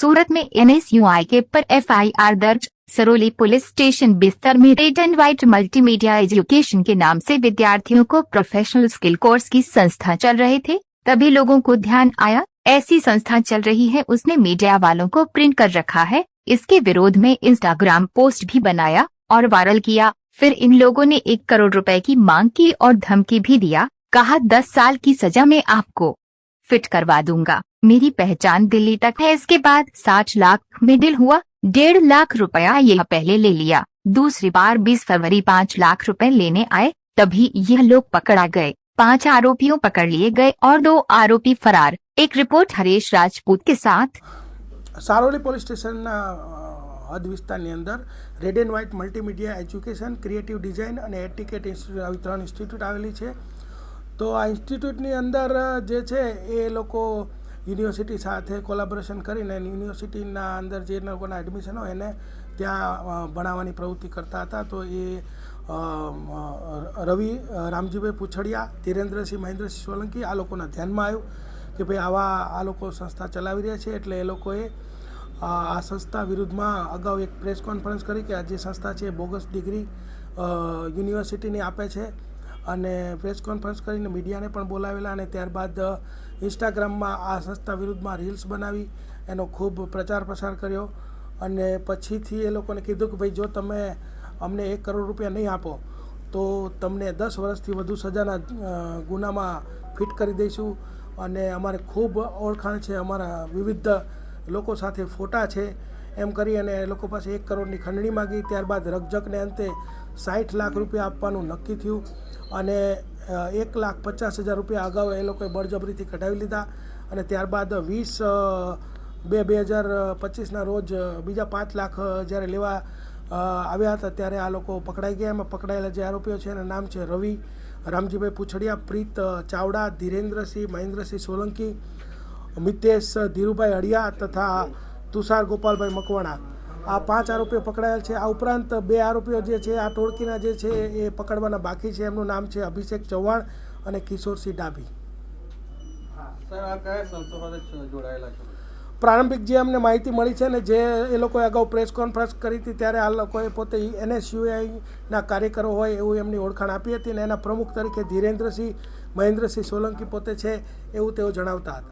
सूरत में NSUI के पर FIR दर्ज। सरोली पुलिस स्टेशन बिस्तर में red and white multimedia education के नाम से विद्यार्थियों को प्रोफेशनल स्किल कोर्स की संस्था चल रहे थे, तभी लोगों को ध्यान आया ऐसी संस्था चल रही है, उसने मीडिया वालों को प्रिंट कर रखा है। इसके विरोध में इंस्टाग्राम पोस्ट भी बनाया और वायरल किया। फिर इन लोगों ने 1 करोड़ रुपए की मांग की और धमकी भी दिया। कहा 10 साल की सजा में आपको फिट करवा दूंगा, मेरी पहचान दिल्ली तक है। इसके बाद 60 लाख में डील हुआ। 1.5 लाख रुपया यह पहले ले लिया। दूसरी बार 20 फरवरी 5 लाख रुपए लेने आए, तभी यह लोग पकड़ा गए। 5 आरोपियों पकड़ लिए गए और 2 आरोपी फरार। एक रिपोर्ट हरीश राजपूत के साथ। सारोली पोलीस स्टेशन हद विस्ताરની અંદર red and white multimedia education, creative design અને એટિકેટ ઇન્સ્ટિટ્યૂટ આવી 3 ઇન્સ્ટિટ્યૂટ આવેલી છે। તો આ ઇન્સ્ટિટ્યૂટની અંદર જે છે એ લોકો યુનિવર્સિટી સાથે કોલાબોરેશન કરીને યુનિવર્સિટીના અંદર જે લોકોના એડમિશન હોય એને ત્યાં ભણાવવાની પ્રવૃત્તિ કરતા હતા। તો એ રવિ રામજીભાઈ પૂછડિયા, ધીરેન્દ્રસિંહ, મહેન્દ્રસિંહ સોલંકી આ લોકોના ધ્યાનમાં આવ્યું કે ભાઈ આ લોકો સંસ્થા ચલાવી રહ્યા છે, એટલે એ લોકોએ આ સંસ્થા વિરુદ્ધમાં અગાઉ એક પ્રેસ કોન્ફરન્સ કરી કે આ જે સંસ્થા છે એ બોગસ ડિગ્રી યુનિવર્સિટીની આપે છે, અને પ્રેસ કોન્ફરન્સ કરીને મીડિયાને પણ બોલાવેલા, અને ત્યારબાદ ઇન્સ્ટાગ્રામમાં આ સંસ્થા વિરુદ્ધમાં રીલ્સ બનાવી એનો ખૂબ પ્રચાર પ્રસાર કર્યો। અને પછીથી એ લોકોને કીધું કે ભાઈ જો તમે અમને 1 કરોડ રૂપિયા નહીં આપો તો તમને 10 વર્ષથી વધુ સજાના ગુનામાં ફિટ કરી દઈશું, અને અમારે ખૂબ ઓળખાણ છે, અમારા વિવિધ લોકો સાથે ફોટા છે, એમ કરી અને એ લોકો પાસે 1 કરોડની ખંડણી માગી। ત્યારબાદ રકઝકને અંતે 60 લાખ રૂપિયા આપવાનું નક્કી થયું, અને 1,50,000 રૂપિયા અગાઉ એ લોકોએ બળજબરીથી કઢાવી લીધા, અને ત્યારબાદ 20/2/2025ના રોજ બીજા 5 લાખ જ્યારે લેવા આવ્યા હતા ત્યારે આ લોકો પકડાઈ ગયા। એમાં પકડાયેલા જે આરોપીઓ છે એના નામ છે રવિ રામજીભાઈ પૂછડિયા, પ્રીત ચાવડા, ધીરેન્દ્રસિંહ, મહેન્દ્રસિંહ સોલંકી, મિતેશ ધીરુભાઈ હળિયા તથા તુષાર ગોપાલભાઈ મકવાણા, આ 5 આરોપીઓ પકડાયેલ છે। આ ઉપરાંત 2 આરોપીઓ જે છે આ ટોળકીના જે છે એ પકડવાના બાકી છે। એમનું નામ છે અભિષેક ચૌહાણ અને કિશોરસિંહ ડાભી। પ્રારંભિક જે અમને માહિતી મળી છે ને, જે એ લોકોએ અગાઉ પ્રેસ કોન્ફરન્સ કરી હતી ત્યારે આ લોકોએ પોતે NSUIના કાર્યકરો હોય એવું એમની ઓળખાણ આપી હતી, અને એના પ્રમુખ તરીકે ધીરેન્દ્રસિંહ, મહેન્દ્રસિંહ સોલંકી પોતે છે એવું તેઓ જણાવતા હતા।